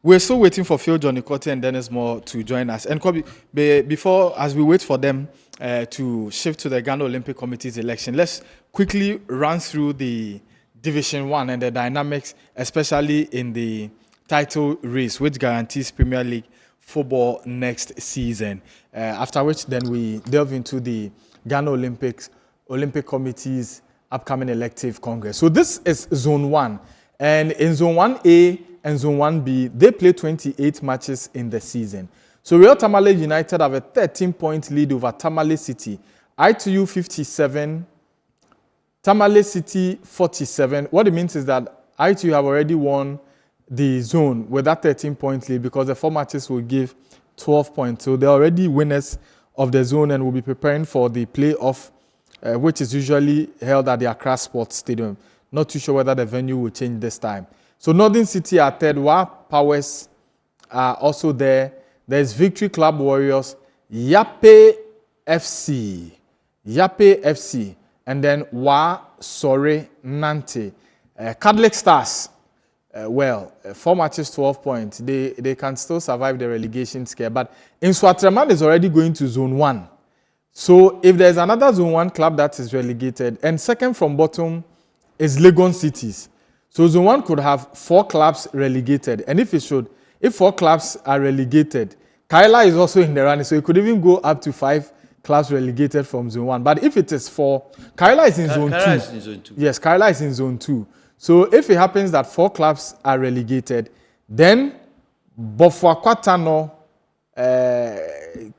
We're still waiting for Phil Johnny Cote and Dennis Moore to join us. And Kobe, before, as we wait for them to shift to the Ghana Olympic Committee's election, let's quickly run through the Division 1 and the dynamics, especially in the title race, which guarantees Premier League football next season. After which, then we delve into the Ghana Olympic Committee's upcoming elective congress. So this is Zone 1. And in Zone 1A and Zone 1B, they play 28 matches in the season. So Real Tamale United have a 13-point lead over Tamale City. ITU 57, Tamale City 47. What it means is that ITU have already won the zone with that 13-point lead because the 4 matches will give 12 points. So they're already winners of the zone and will be preparing for the playoff, which is usually held at the Accra Sports Stadium. Not too sure whether the venue will change this time. So Northern City are third. Wa Powers are also there. There's Victory Club Warriors, Yape FC, and then Wa Sore Nante. Cadillac Stars, 4 matches, 12 points. They can still survive the relegation scare. But Nswatraman is already going to Zone 1. So if there's another Zone 1 club that is relegated, and second from bottom is Legon Cities. So Zone 1 could have 4 clubs relegated. And if 4 clubs are relegated, Kaila is also in the running. So it could even go up to 5 clubs relegated from Zone 1. But if it is 4, Kaila is in Zone 2. Is in Zone 2. Yes, Kaila is in Zone 2. So if it happens that 4 clubs are relegated, then Bofuakwatano, KAC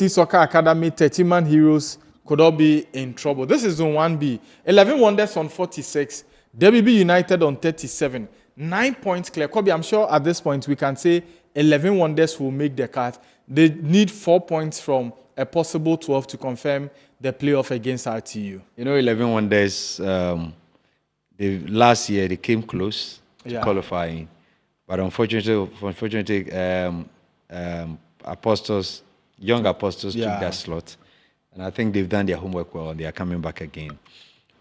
Soccer Academy, 30-man Heroes could all be in trouble. This is Zone 1B. 11 Wonders on 46. WB United on 37. 9 points clear. Kobe, I'm sure at this point we can say 11 Wonders will make the cut. They need 4 points from a possible 12 to confirm the playoff against RTU. 11 Wonders, last year they came close to qualifying. But unfortunately, young Apostles took that slot. And I think they've done their homework well and they are coming back again.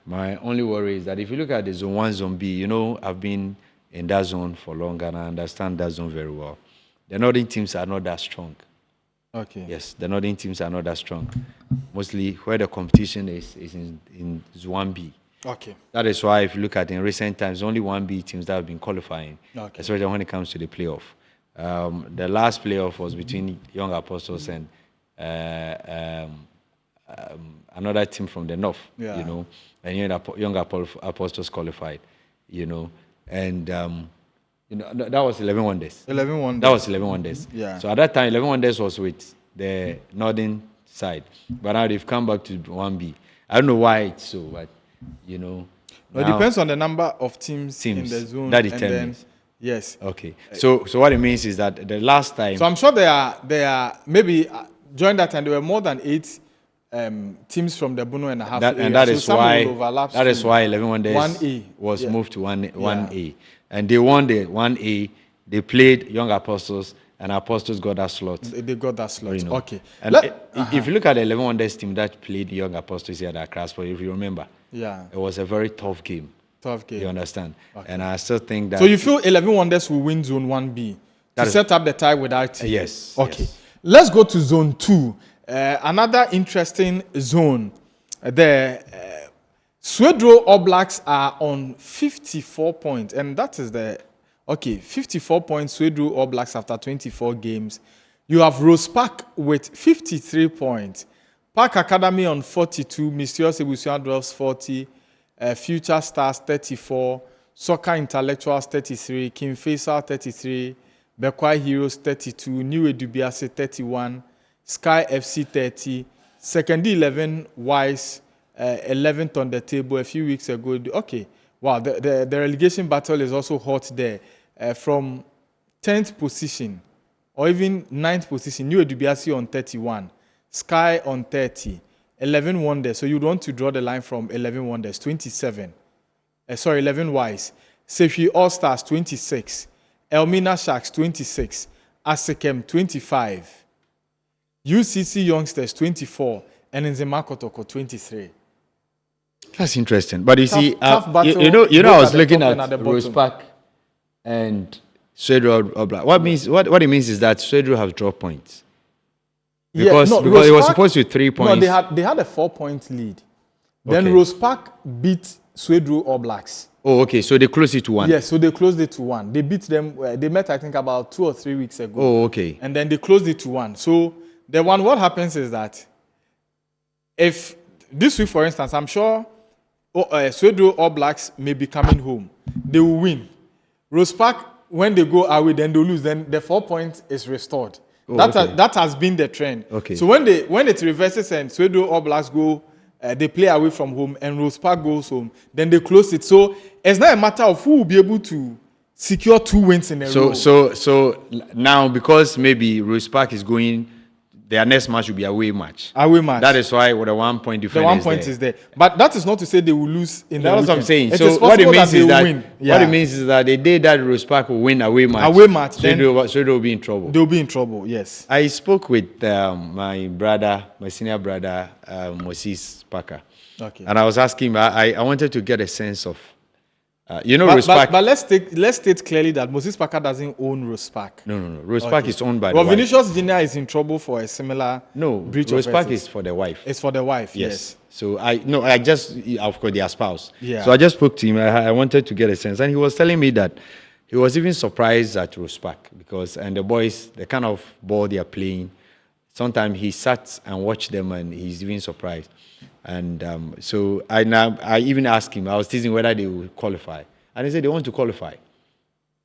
My only worry is that if you look at the Zone 1, Zone B, I've been in that zone for long and I understand that zone very well. The northern teams are not that strong. Okay. Yes, the northern teams are not that strong. Mostly where the competition is in Zone 1B. Okay. That is why if you look at in recent times, only 1B teams that have been qualifying, especially when it comes to the playoff. The last playoff was between Young Apostles and another team from the north, and Young Apostles qualified, and that was 11 Wonders. 11 Wonders. That was 11 Wonders. Yeah. So at that time, 11 Wonders was with the northern side, but now they've come back to 1B. I don't know why it's so, but it depends on the number of teams in the zone. That determines. Yes. Okay. So what it means is that the last time. So I'm sure there are maybe during that time there were more than 8 teams from the Bono and a half area. And that is why 11 Wonders 1A was moved to 1A. And they won the 1A. They played Young Apostles, and Apostles got that slot. They got that slot. Okay. And if you look at the 11 Wonders team that played Young Apostles here at Accra Sport, if you remember, it was a very tough game. You understand? Okay. And I still think that. So you feel 11 Wonders will win Zone 1B to set up the tie with RT? Yes. Okay. Yes. Let's go to Zone 2. Another interesting zone. Swedro All Blacks are on 54 points, and that is 54 points. Swedro All Blacks after 24 games. You have Rose Park with 53 points. Park Academy on 42. Mysterious Ebusian Dwarfs 40. Future Stars 34. Soccer Intellectuals 33. King Faisal 33. Bekwai Heroes 32. New Edubiase 31. Sky FC 30. Second 11 Wise 11th on the table a few weeks ago. Okay, wow, the relegation battle is also hot there. From 10th position or even 9th position, New Edubiase on 31. Sky on 30. 11 Wonders. So you'd want to draw the line from 11 Wonders, 27. 11 Wise. Sefi All Stars, 26. Elmina Sharks, 26. Asekem, 25. UCC Youngsters, 24. And Nzema Kotoko, 23. That's interesting. But you see, I was looking at Rose Park and Swedru or Black. What it means is that Swedru have dropped points. Because it was supposed to be 3 points. No, they had a 4-point lead. Then Okay. Rose Park beat Swedru All Blacks. Oh, okay. So they closed it to 1. Yes, so they closed it to 1. They beat them. They met, I think, about 2 or 3 weeks ago. Oh, okay. And then they closed it to 1. So the one, what happens is that if this week, for instance, I'm sure Swedru All Blacks may be coming home. They will win. Rose Park, when they go away, then they lose. Then the 4 points is restored. Oh, that has been the trend. Okay. So when it reverses and Swedru All Blacks go, they play away from home and Rose Park goes home, then they close it. So it's not a matter of who will be able to secure 2 wins in a row. So now, because maybe Rose Park is going, their next match will be away match. Away match. That is why with a 1 point difference. The 1 point is there. But that is not to say they will lose in the That's weekend. what I'm saying. It So is what it possible means they is will that win. what it means is that the day that Rose Park will win away match, then Swedru will be in trouble. they'll be in trouble. Yes. I spoke with my senior brother, Moses Parker. Okay. And I was asking him, I wanted to get a sense of, Rose Park. But let's state clearly that Moses Parker doesn't own Rose Park. No. Rose Park is owned by the Well, wife. Vinicius Jr. is in trouble for a similar breach Rose of Park ethics. is for the wife. It's for the wife. Yes. So I just, of course, their spouse. Yeah. So I just spoke to him. I wanted to get a sense. And he was telling me that he was even surprised at Rose Park and the boys, the kind of ball they are playing, sometimes he sat and watched them and he's even surprised. And so I even asked him, I was teasing whether they would qualify. And he said they want to qualify.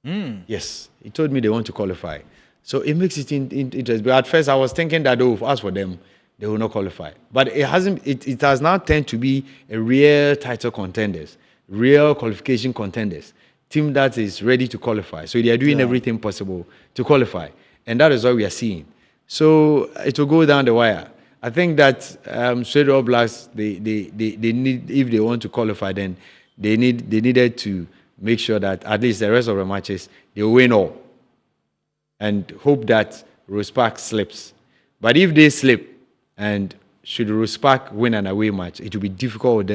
Yes, he told me they want to qualify. So it makes it interesting. But at first I was thinking that, as for them, they will not qualify. But it has now turned to be a real title contenders, real qualification contenders, team that is ready to qualify. So they are doing everything possible to qualify. And that is what we are seeing. So it will go down the wire. I think that Swedru All Blacks, they need, if they want to qualify, then they needed to make sure that at least the rest of the matches, they win all. And hope that Rose Park slips. But if they slip, and should Rose Park win an away match, it will be difficult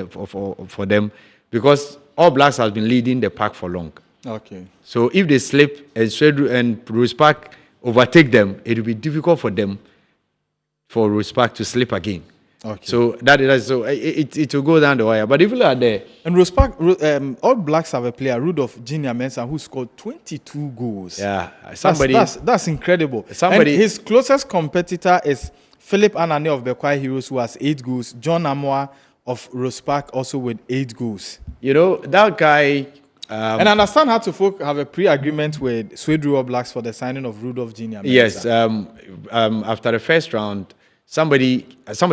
for them because All Blacks has been leading the pack for long. Okay. So if they slip and Rose Park overtake them, it will be difficult for Rose Park to slip again. Okay. So it will go down the wire. But if you look at there, and Rose Park, All Blacks have a player, Rudolph Junior Mensah, who scored 22 goals. Yeah, that's incredible. And his closest competitor is Philip Anane of Bekwai Heroes, who has 8 goals. John Amoa of Rose Park also with 8 goals. That guy. And I understand how to folk have a pre-agreement with Swedru All Blacks for the signing of Rudolph Junior Mensah. Yes. After the first round, somebody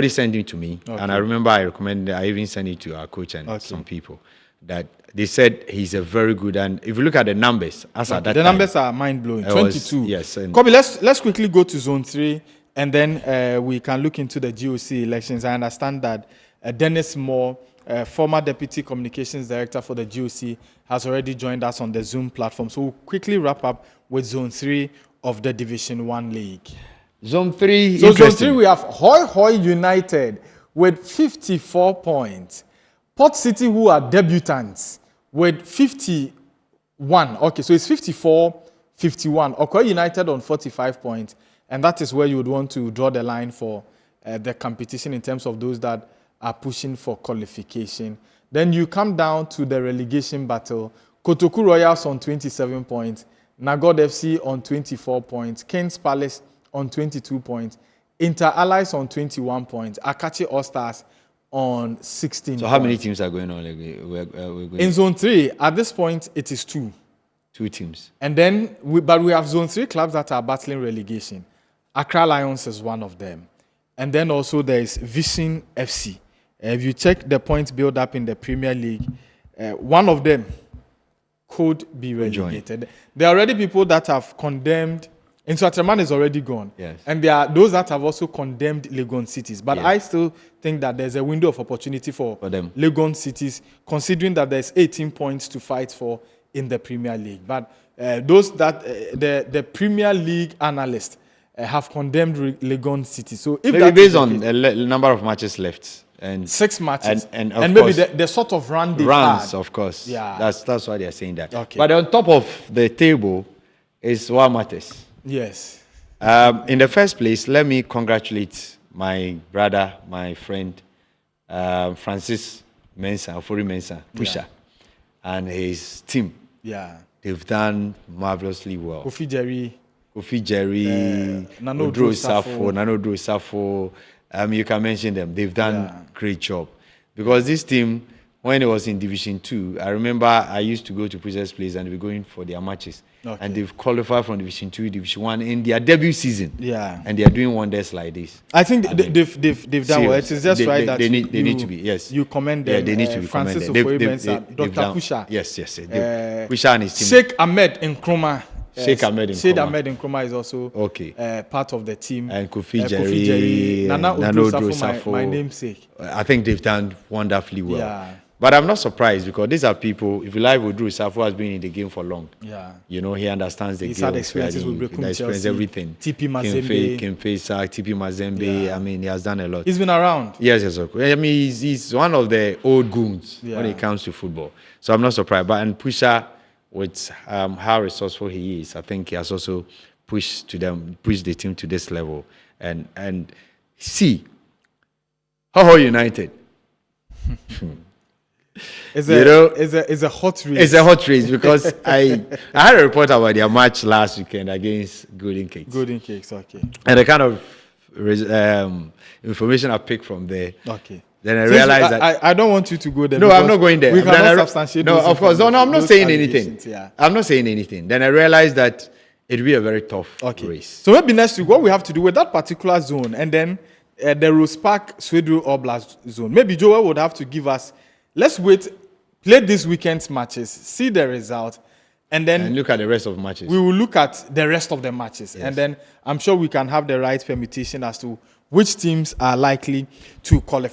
sent it to me, and I remember I even sent it to our coach and some people that they said he's a very good. And if you look at the numbers, the numbers are mind blowing. 22. Yes. Kobe, let's quickly go to Zone 3, and then we can look into the GOC elections. I understand that Dennis Moore, former Deputy Communications Director for the GOC, has already joined us on the Zoom platform. So we'll quickly wrap up with Zone 3 of the Division 1 League. Zone 3. So Zone 3, we have Hoi United with 54 points. Port City, who are debutants, with 51. Okay, so it's 54, 51. Okoye United on 45 points. And that is where you would want to draw the line for the competition in terms of those that are pushing for qualification. Then you come down to the relegation battle. Kotoku Royals on 27 points. Nagod FC on 24 points. Kings Palace on 22 points. Inter Allies on 21 points. Akachi All-Stars on 16 points. So how many teams are going on? We're going in Zone 3, at this point, it is 2. 2 teams. And then, we have Zone 3 clubs that are battling relegation. Accra Lions is one of them. And then also there is Vision FC. If you check the points build up in the Premier League, one of them could be relegated. There are already people that have condemned. Insuatreman is already gone. Yes. And there are those that have also condemned Legon cities. But yes. I still think that there's a window of opportunity for them. Legon cities, considering that there's 18 points to fight for in the Premier League. But those that the Premier League analysts have condemned Legon City. So if maybe based on the number of matches left and 6 matches and maybe the sort of run they've runs, had. of course. Yeah, that's why they are saying that. Okay. But on top of the table, is what matters. Yes. In the first place, let me congratulate my brother, my friend, Francis Mensah, Ofori Mensah, Pusha, and his team. Yeah. They've done marvelously well. Kofi Jerry, Nano Safo. You can mention them. They've done great job. Because this team, when it was in Division 2, I remember I used to go to Princess Place and we were going for their matches. Okay. And they've qualified from Division 2, Division 1 in their debut season. Yeah. And they are doing wonders like this. I think they've done well. It is just right that they need to be, yes. You commend them. Yeah, they need to be Francis commended. Dr. Pusha. Yes. Pusha and his team. Sheikh Ahmed Nkrumah. Sheikh Ahmed Nkrumah is also part of the team. And Kofi Jerry, Nana Safo, my namesake. I think they've done wonderfully well. Yeah. But I'm not surprised because these are people, if you like Odru Safo has been in the game for long. Yeah. You know, he understands the game. He's had experiences with Brekum Chelsea, everything. TP Mazembe. TP Mazembe. Yeah. I mean, he has done a lot. He's been around. Yes. I mean, he's one of the old goons when it comes to football. So I'm not surprised. But and Pusha, with how resourceful he is, I think he has also pushed the team to this level. And see, how United. It's a hot race. It's a hot race because I had a report about their match last weekend against Golden Cakes. Golden Cakes, okay. And the kind of information I picked from there. Okay. Then I realized that I don't want you to go there. No, I'm not going there. We cannot substantiate. No, of course. No, I'm not saying anything. Yeah. I'm not saying anything. Then I realized that it'll be a very tough race. So maybe next week, what we have to do with that particular zone and then the Rose Park Swedru Oblast zone. Maybe Joel would have to give us. Let's wait, play this weekend's matches, see the result, and then look at the rest of the matches. We will look at the rest of the matches, and then I'm sure we can have the right permutation as to which teams are likely to qualify.